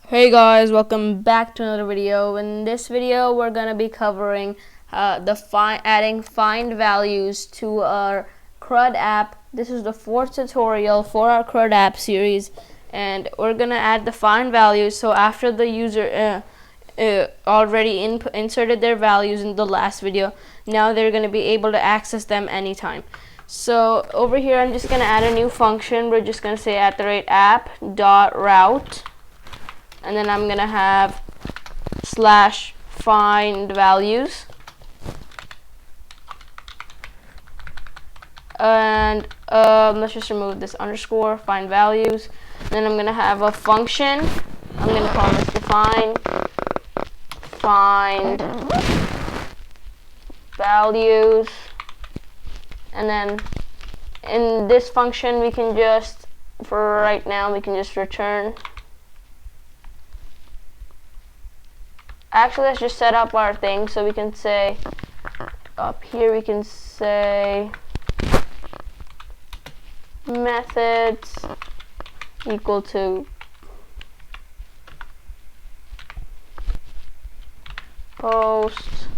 Hey guys, welcome back to another video. In this video we're gonna be covering adding find values to our CRUD app. This is the fourth tutorial for our CRUD app series, and we're gonna add the find values. So after the user already inserted their values in the last video, now they're gonna be able to access them anytime. So over here I'm just gonna add a new function. We're just gonna say @app.route, and then I'm gonna have /find values, and let's just remove this underscore find values. And then I'm gonna have a function. I'm gonna call this define find values, and then in this function we can just, for right now, we can just return. Actually, let's just set up our thing. So we can say up here, we can say methods equal to post,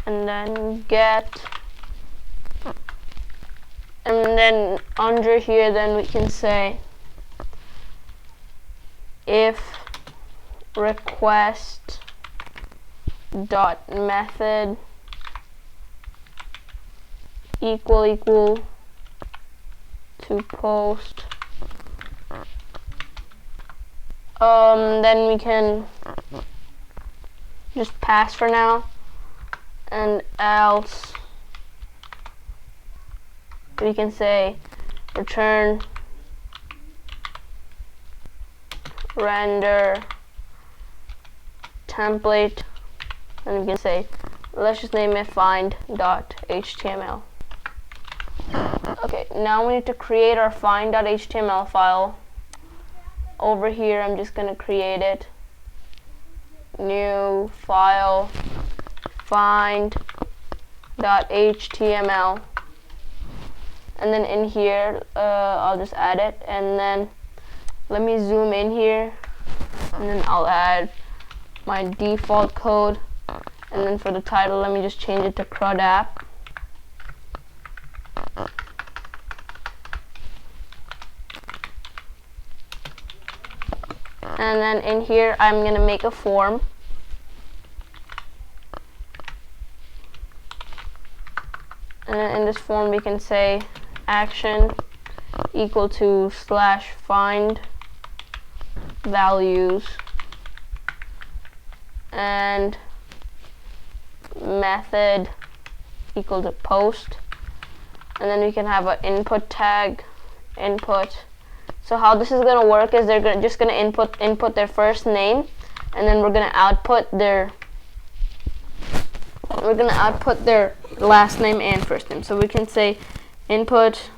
and then get, and then under here then we can say if request dot method equal to post. Then we can just pass for now, and else we can say return render template, and we can say, let's just name it find.html. Okay, now we need to create our find.html file. Over here I'm just gonna create it, new file, find.html, and then in here I'll just add it, and then let me zoom in here, and then I'll add my default code, and then for the title let me just change it to CRUD app. And then in here I'm gonna make a form, and then in this form we can say action equal to /find values, and method equal to post, and then we can have an input tag, input. So how this is gonna work is they're just gonna input their first name, and then we're gonna output their last name and first name. So we can say input,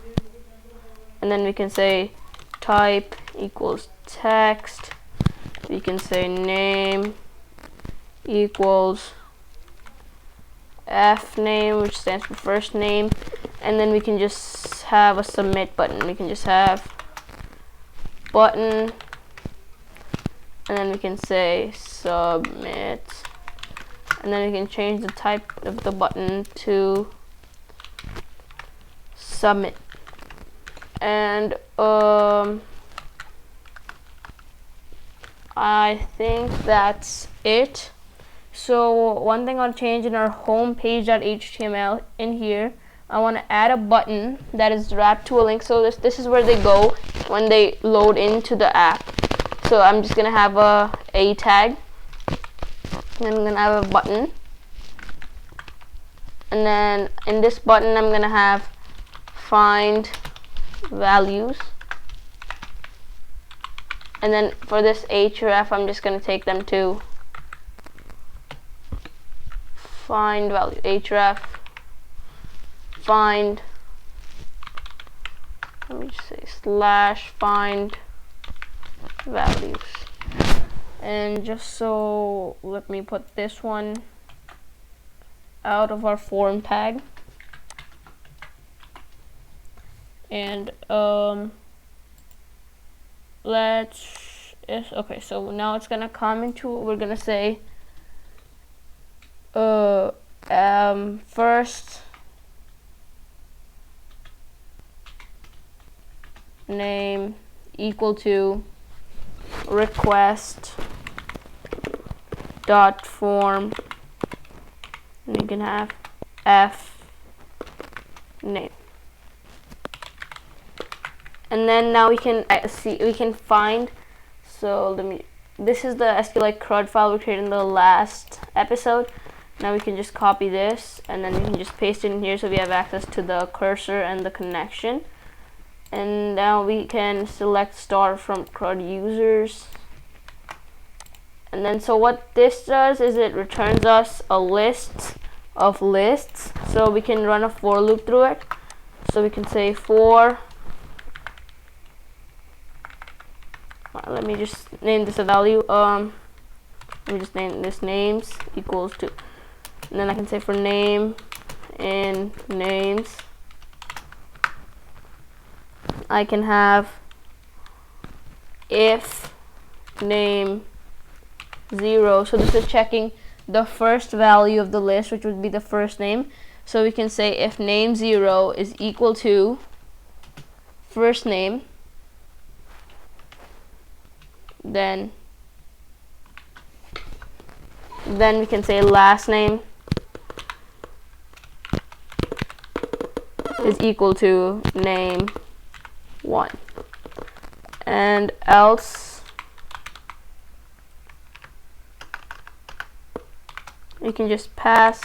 and then we can say type equals text. We can say name equals F name, which stands for first name, and then we can just have a submit button. We can just have button, and then we can say submit, and then we can change the type of the button to submit. And I think that's it. So one thing I'll change in our home page.html, in here I want to add a button that is wrapped to a link. So this is where they go when they load into the app. So I'm just gonna have a tag, and I'm gonna have a button, and then in this button I'm gonna have find values, and then for this href I'm just gonna take them to find value, href find, let me just say /find values. And just so, let me put this one out of our form tag, and let's Yes, okay, so now it's gonna come into, we're gonna say first name equal to request dot form, and you can have f name. And then now we can find, so this is the SQLite CRUD file we created in the last episode. Now we can just copy this and then we can just paste it in here so we have access to the cursor and the connection. And now we can select star from CRUD users. And then so what this does is it returns us a list of lists. So we can run a for loop through it. So we can say for, let me just name this a value. Let me just name this names equals to, and then I can say for name in names, I can have if name 0. So this is checking the first value of the list, which would be the first name. So we can say if name 0 is equal to first name, then we can say last name is equal to name 1, and else you can just pass,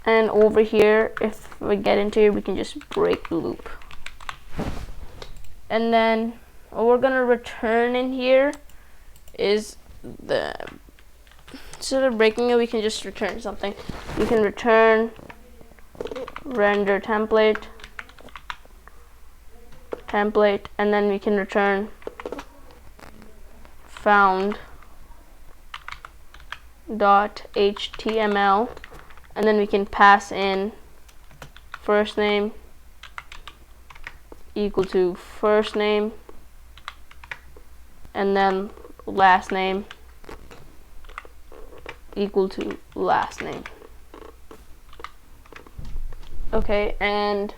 and over here if we get into here we can just break the loop. And then what we're gonna return in here is instead of breaking it, we can just return something. We can return render template, and then we can return found .html, and then we can pass in first name equal to first name, and then last name equal to last name. Okay, and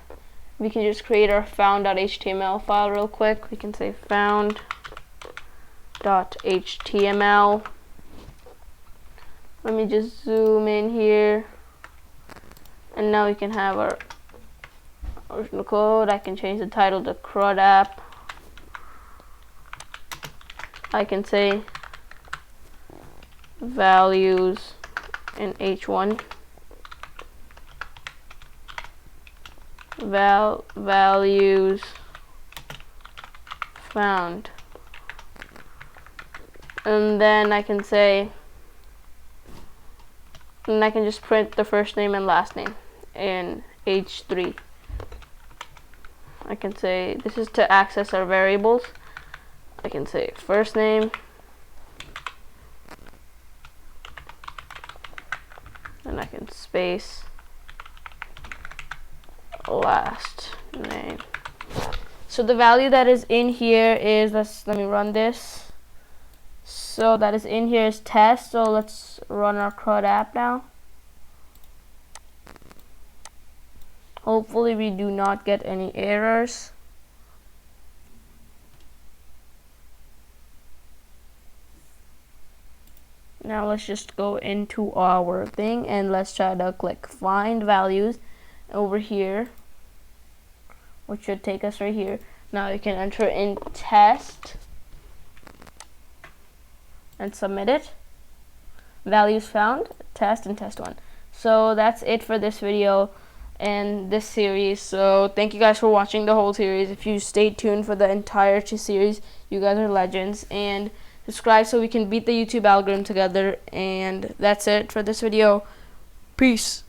we can just create our found.html file real quick. We can say found.html. Let me just zoom in here, and now we can have our original code. I can change the title to CRUD app. I can say values in h1, values found, and then I can say, and I can just print the first name and last name in h3. I can say this is to access our variables. I can say first name, and I can space last name. So the value that is in here is, let me run this. So that is in here is test. So let's run our CRUD app now. Hopefully we do not get any errors. Now let's just go into our thing and let's try to click find values over here, which should take us right here. Now you can enter in test and submit it. Values found, test, and test1. So that's it for this video and this series. So thank you guys for watching the whole series. If you stay tuned for the entire series, you guys are legends. And subscribe so we can beat the YouTube algorithm together. And that's it for this video. Peace.